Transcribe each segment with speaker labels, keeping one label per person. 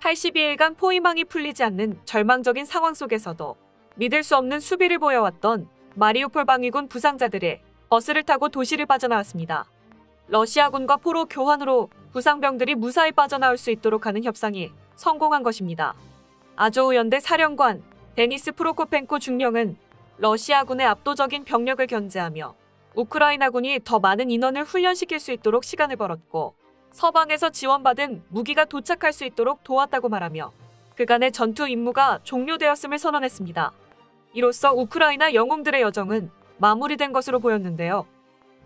Speaker 1: 82일간 포위망이 풀리지 않는 절망적인 상황 속에서도 믿을 수 없는 수비를 보여왔던 마리우폴 방위군 부상자들이 버스를 타고 도시를 빠져나왔습니다. 러시아군과 포로 교환으로 부상병들이 무사히 빠져나올 수 있도록 하는 협상이 성공한 것입니다. 아조우 연대 사령관 데니스 프로코펜코 중령은 러시아군의 압도적인 병력을 견제하며 우크라이나군이 더 많은 인원을 훈련시킬 수 있도록 시간을 벌었고 서방에서 지원받은 무기가 도착할 수 있도록 도왔다고 말하며 그간의 전투 임무가 종료되었음을 선언했습니다. 이로써 우크라이나 영웅들의 여정은 마무리된 것으로 보였는데요.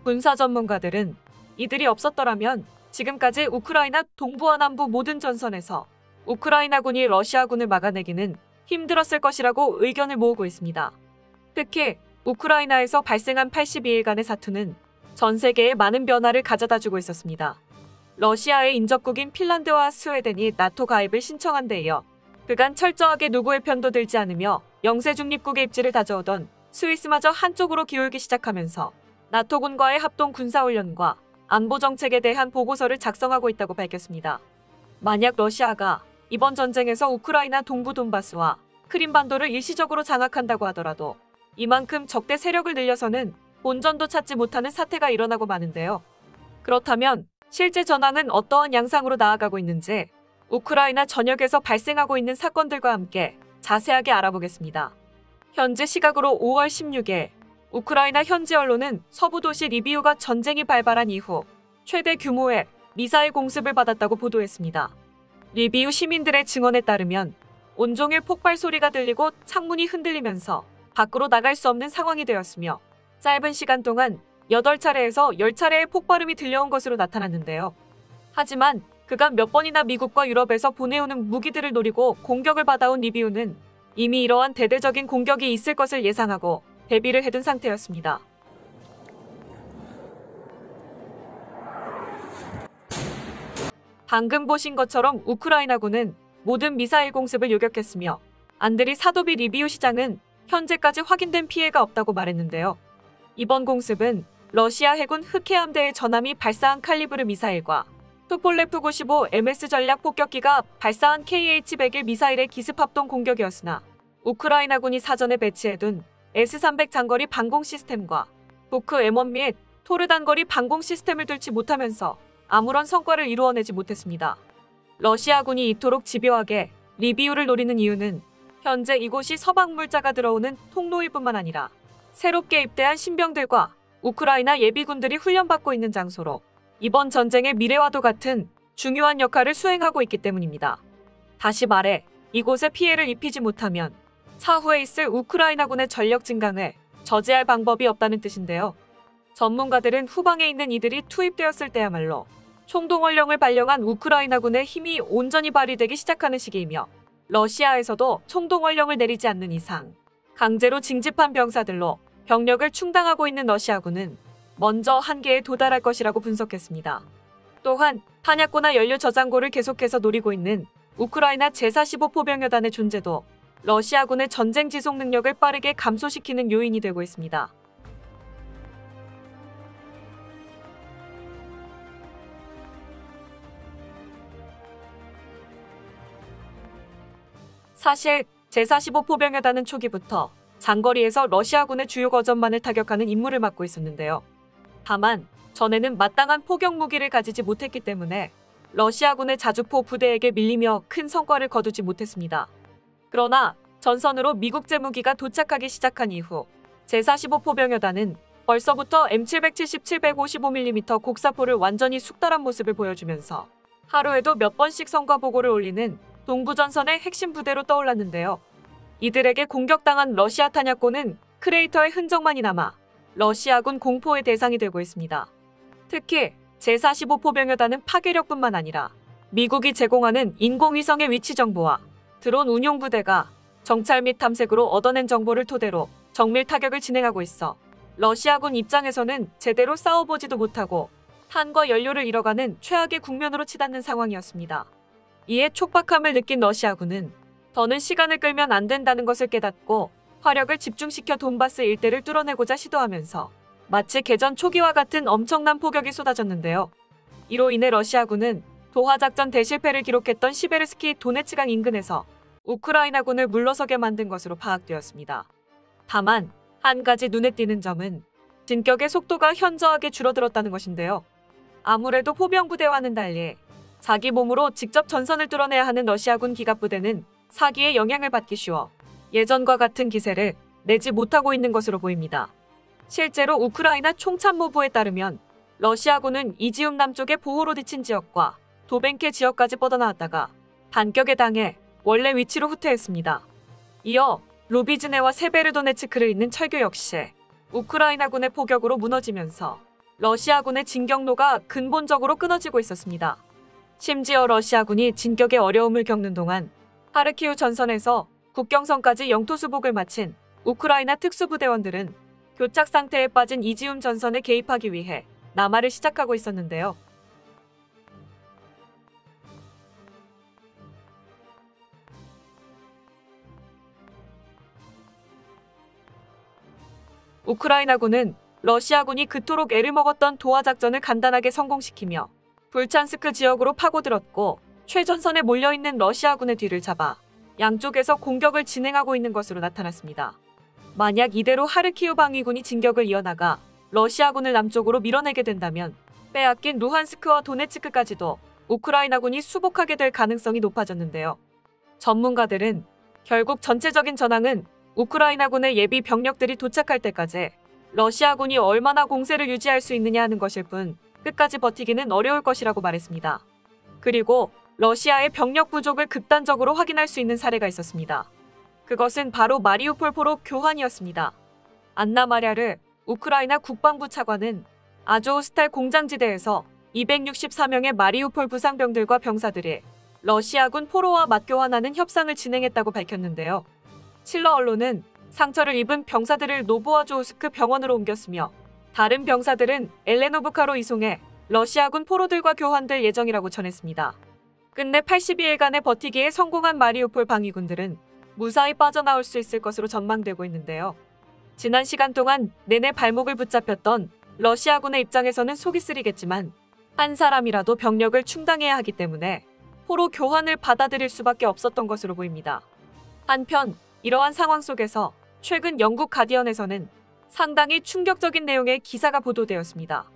Speaker 1: 군사 전문가들은 이들이 없었더라면 지금까지 우크라이나 동부와 남부 모든 전선에서 우크라이나군이 러시아군을 막아내기는 힘들었을 것이라고 의견을 모으고 있습니다. 특히 우크라이나에서 발생한 82일간의 사투는 전 세계에 많은 변화를 가져다주고 있었습니다. 러시아의 인접국인 핀란드와 스웨덴이 나토 가입을 신청한 데 이어 그간 철저하게 누구의 편도 들지 않으며 영세 중립국의 입지를 다져오던 스위스마저 한쪽으로 기울기 시작하면서 나토군과의 합동 군사훈련과 안보 정책에 대한 보고서를 작성하고 있다고 밝혔습니다. 만약 러시아가 이번 전쟁에서 우크라이나 동부 돈바스와 크림반도를 일시적으로 장악한다고 하더라도 이만큼 적대 세력을 늘려서는 본전도 찾지 못하는 사태가 일어나고 마는데요. 그렇다면 실제 전황은 어떠한 양상으로 나아가고 있는지 우크라이나 전역에서 발생하고 있는 사건들과 함께 자세하게 알아보겠습니다. 현재 시각으로 5월 16일 우크라이나 현지 언론은 서부 도시 리비우가 전쟁이 발발한 이후 최대 규모의 미사일 공습을 받았다고 보도했습니다. 리비우 시민들의 증언에 따르면 온종일 폭발 소리가 들리고 창문이 흔들리면서 밖으로 나갈 수 없는 상황이 되었으며 짧은 시간 동안 8차례에서 10차례의 폭발음이 들려온 것으로 나타났는데요. 하지만 그간 몇 번이나 미국과 유럽에서 보내오는 무기들을 노리고 공격을 받아온 리비우는 이미 이러한 대대적인 공격이 있을 것을 예상하고 대비를 해둔 상태였습니다. 방금 보신 것처럼 우크라이나군은 모든 미사일 공습을 요격했으며 안드리 사도비 리비우 시장은 현재까지 확인된 피해가 없다고 말했는데요. 이번 공습은 러시아 해군 흑해함대의 전함이 발사한 칼리브르 미사일과 투폴레프 95 MS 전략 폭격기가 발사한 KH-101 미사일의 기습 합동 공격이었으나 우크라이나군이 사전에 배치해둔 S-300 장거리 방공 시스템과 보크 M1 및 토르 단거리 방공 시스템을 뚫지 못하면서 아무런 성과를 이루어내지 못했습니다. 러시아군이 이토록 집요하게 리비우를 노리는 이유는 현재 이곳이 서방 물자가 들어오는 통로일 뿐만 아니라 새롭게 입대한 신병들과 우크라이나 예비군들이 훈련받고 있는 장소로 이번 전쟁의 미래와도 같은 중요한 역할을 수행하고 있기 때문입니다. 다시 말해 이곳에 피해를 입히지 못하면 차후에 있을 우크라이나군의 전력 증강을 저지할 방법이 없다는 뜻인데요. 전문가들은 후방에 있는 이들이 투입되었을 때야말로 총동원령을 발령한 우크라이나군의 힘이 온전히 발휘되기 시작하는 시기이며 러시아에서도 총동원령을 내리지 않는 이상 강제로 징집한 병사들로 병력을 충당하고 있는 러시아군은 먼저 한계에 도달할 것이라고 분석했습니다. 또한 탄약고나 연료 저장고를 계속해서 노리고 있는 우크라이나 제45 포병여단의 존재도 러시아군의 전쟁 지속 능력을 빠르게 감소시키는 요인이 되고 있습니다. 사실 제45 포병여단은 초기부터 장거리에서 러시아군의 주요 거점만을 타격하는 임무를 맡고 있었는데요. 다만 전에는 마땅한 포격 무기를 가지지 못했기 때문에 러시아군의 자주포 부대에게 밀리며 큰 성과를 거두지 못했습니다. 그러나 전선으로 미국제 무기가 도착하기 시작한 이후 제45 포병여단은 벌써부터 M777-155mm 곡사포를 완전히 숙달한 모습을 보여주면서 하루에도 몇 번씩 성과 보고를 올리는 동부전선의 핵심 부대로 떠올랐는데요. 이들에게 공격당한 러시아 탄약고는 크레이터의 흔적만이 남아 러시아군 공포의 대상이 되고 있습니다. 특히 제45 포병여단은 파괴력뿐만 아니라 미국이 제공하는 인공위성의 위치 정보와 드론 운용 부대가 정찰 및 탐색으로 얻어낸 정보를 토대로 정밀 타격을 진행하고 있어 러시아군 입장에서는 제대로 싸워보지도 못하고 탄과 연료를 잃어가는 최악의 국면으로 치닫는 상황이었습니다. 이에 촉박함을 느낀 러시아군은 더는 시간을 끌면 안 된다는 것을 깨닫고 화력을 집중시켜 돈바스 일대를 뚫어내고자 시도하면서 마치 개전 초기와 같은 엄청난 포격이 쏟아졌는데요. 이로 인해 러시아군은 도하작전 대실패를 기록했던 시베르스키 도네츠강 인근에서 우크라이나군을 물러서게 만든 것으로 파악되었습니다. 다만 한 가지 눈에 띄는 점은 진격의 속도가 현저하게 줄어들었다는 것인데요. 아무래도 포병부대와는 달리 자기 몸으로 직접 전선을 뚫어내야 하는 러시아군 기갑부대는 사기의 영향을 받기 쉬워 예전과 같은 기세를 내지 못하고 있는 것으로 보입니다. 실제로 우크라이나 총참모부에 따르면 러시아군은 이지움 남쪽의 보호로 뒤친 지역과 도벤케 지역까지 뻗어나왔다가 반격에 당해 원래 위치로 후퇴했습니다. 이어 로비즈네와 세베르도네츠크를 잇는 철교 역시 우크라이나군의 포격으로 무너지면서 러시아군의 진격로가 근본적으로 끊어지고 있었습니다. 심지어 러시아군이 진격의 어려움을 겪는 동안 하르키우 전선에서 국경선까지 영토 수복을 마친 우크라이나 특수부대원들은 교착 상태에 빠진 이지움 전선에 개입하기 위해 남하를 시작하고 있었는데요. 우크라이나군은 러시아군이 그토록 애를 먹었던 도하작전을 간단하게 성공시키며 불찬스크 지역으로 파고들었고 최전선에 몰려있는 러시아군의 뒤를 잡아 양쪽에서 공격을 진행하고 있는 것으로 나타났습니다. 만약 이대로 하르키우 방위군이 진격을 이어나가 러시아군을 남쪽으로 밀어내게 된다면 빼앗긴 루한스크와 도네츠크까지도 우크라이나군이 수복하게 될 가능성이 높아졌는데요. 전문가들은 결국 전체적인 전황은 우크라이나군의 예비 병력들이 도착할 때까지 러시아군이 얼마나 공세를 유지할 수 있느냐 하는 것일 뿐 끝까지 버티기는 어려울 것이라고 말했습니다. 그리고 러시아의 병력 부족을 극단적으로 확인할 수 있는 사례가 있었습니다. 그것은 바로 마리우폴 포로 교환이었습니다. 안나 마랴르 우크라이나 국방부 차관은 아조우스탈 공장지대에서 264명의 마리우폴 부상병들과 병사들이 러시아군 포로와 맞교환하는 협상을 진행했다고 밝혔는데요. 칠러 언론은 상처를 입은 병사들을 노보아조우스크 병원으로 옮겼으며 다른 병사들은 엘레노브카로 이송해 러시아군 포로들과 교환될 예정이라고 전했습니다. 끝내 82일간의 버티기에 성공한 마리우폴 방위군들은 무사히 빠져나올 수 있을 것으로 전망되고 있는데요. 지난 시간 동안 내내 발목을 붙잡혔던 러시아군의 입장에서는 속이 쓰리겠지만 한 사람이라도 병력을 충당해야 하기 때문에 포로 교환을 받아들일 수밖에 없었던 것으로 보입니다. 한편 이러한 상황 속에서 최근 영국 가디언에서는 상당히 충격적인 내용의 기사가 보도되었습니다.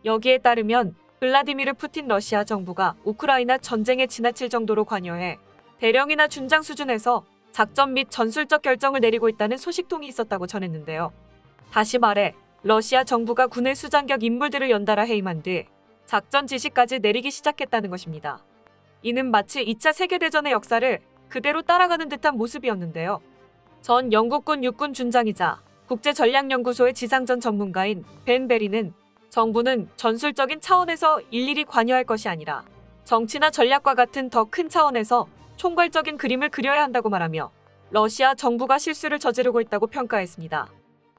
Speaker 1: 여기에 따르면 블라디미르 푸틴 러시아 정부가 우크라이나 전쟁에 지나칠 정도로 관여해 대령이나 준장 수준에서 작전 및 전술적 결정을 내리고 있다는 소식통이 있었다고 전했는데요. 다시 말해 러시아 정부가 군의 수장격 인물들을 연달아 해임한 뒤 작전 지시까지 내리기 시작했다는 것입니다. 이는 마치 2차 세계대전의 역사를 그대로 따라가는 듯한 모습이었는데요. 전 영국군 육군 준장이자 국제전략연구소의 지상전 전문가인 벤 베리는 정부는 전술적인 차원에서 일일이 관여할 것이 아니라 정치나 전략과 같은 더 큰 차원에서 총괄적인 그림을 그려야 한다고 말하며 러시아 정부가 실수를 저지르고 있다고 평가했습니다.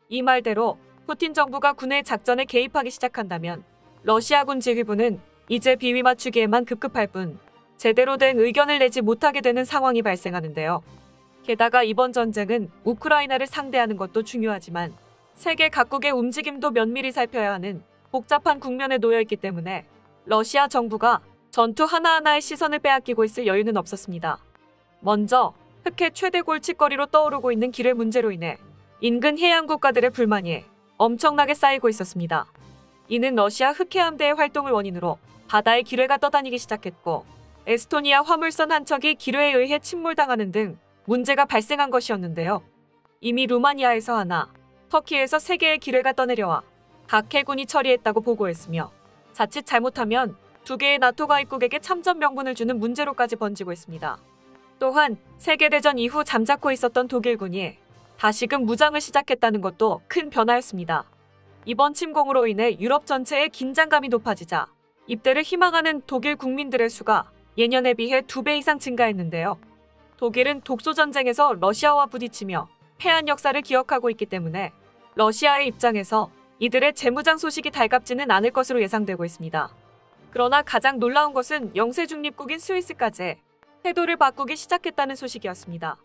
Speaker 1: 이 말대로 푸틴 정부가 군의 작전에 개입하기 시작한다면 러시아군 지휘부는 이제 비위 맞추기에만 급급할 뿐 제대로 된 의견을 내지 못하게 되는 상황이 발생하는데요. 게다가 이번 전쟁은 우크라이나를 상대하는 것도 중요하지만 세계 각국의 움직임도 면밀히 살펴야 하는 복잡한 국면에 놓여 있기 때문에 러시아 정부가 전투 하나하나의 시선을 빼앗기고 있을 여유는 없었습니다. 먼저 흑해 최대 골칫거리로 떠오르고 있는 기뢰 문제로 인해 인근 해양 국가들의 불만이 엄청나게 쌓이고 있었습니다. 이는 러시아 흑해 함대의 활동을 원인으로 바다에 기뢰가 떠다니기 시작했고 에스토니아 화물선 한 척이 기뢰에 의해 침몰당하는 등 문제가 발생한 것이었는데요. 이미 루마니아에서 하나, 터키에서 3개의 기뢰가 떠내려와 각 해군이 처리했다고 보고했으며 자칫 잘못하면 2개의 나토 가입국에게 참전 명분을 주는 문제로까지 번지고 있습니다. 또한 세계대전 이후 잠자코 있었던 독일군이 다시금 무장을 시작했다는 것도 큰 변화였습니다. 이번 침공으로 인해 유럽 전체의 긴장감이 높아지자 입대를 희망하는 독일 국민들의 수가 예년에 비해 2배 이상 증가했는데요. 독일은 독소전쟁에서 러시아와 부딪히며 패한 역사를 기억하고 있기 때문에 러시아의 입장에서 이들의 재무장 소식이 달갑지는 않을 것으로 예상되고 있습니다. 그러나 가장 놀라운 것은 영세 중립국인 스위스까지 태도를 바꾸기 시작했다는 소식이었습니다.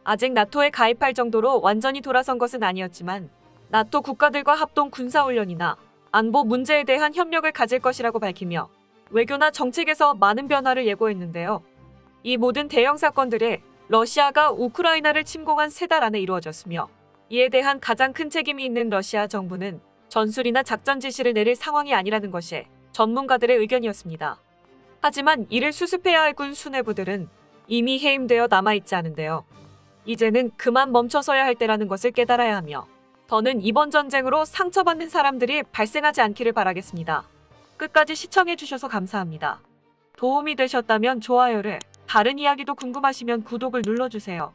Speaker 1: 아직 나토에 가입할 정도로 완전히 돌아선 것은 아니었지만 나토 국가들과 합동 군사훈련이나 안보 문제에 대한 협력을 가질 것이라고 밝히며 외교나 정책에서 많은 변화를 예고했는데요. 이 모든 대형 사건들에 러시아가 우크라이나를 침공한 3달 안에 이루어졌으며 이에 대한 가장 큰 책임이 있는 러시아 정부는 전술이나 작전 지시를 내릴 상황이 아니라는 것이 전문가들의 의견이었습니다. 하지만 이를 수습해야 할 군 수뇌부들은 이미 해임되어 남아있지 않은데요. 이제는 그만 멈춰서야 할 때라는 것을 깨달아야 하며 더는 이번 전쟁으로 상처받는 사람들이 발생하지 않기를 바라겠습니다. 끝까지 시청해주셔서 감사합니다. 도움이 되셨다면 좋아요를, 다른 이야기도 궁금하시면 구독을 눌러주세요.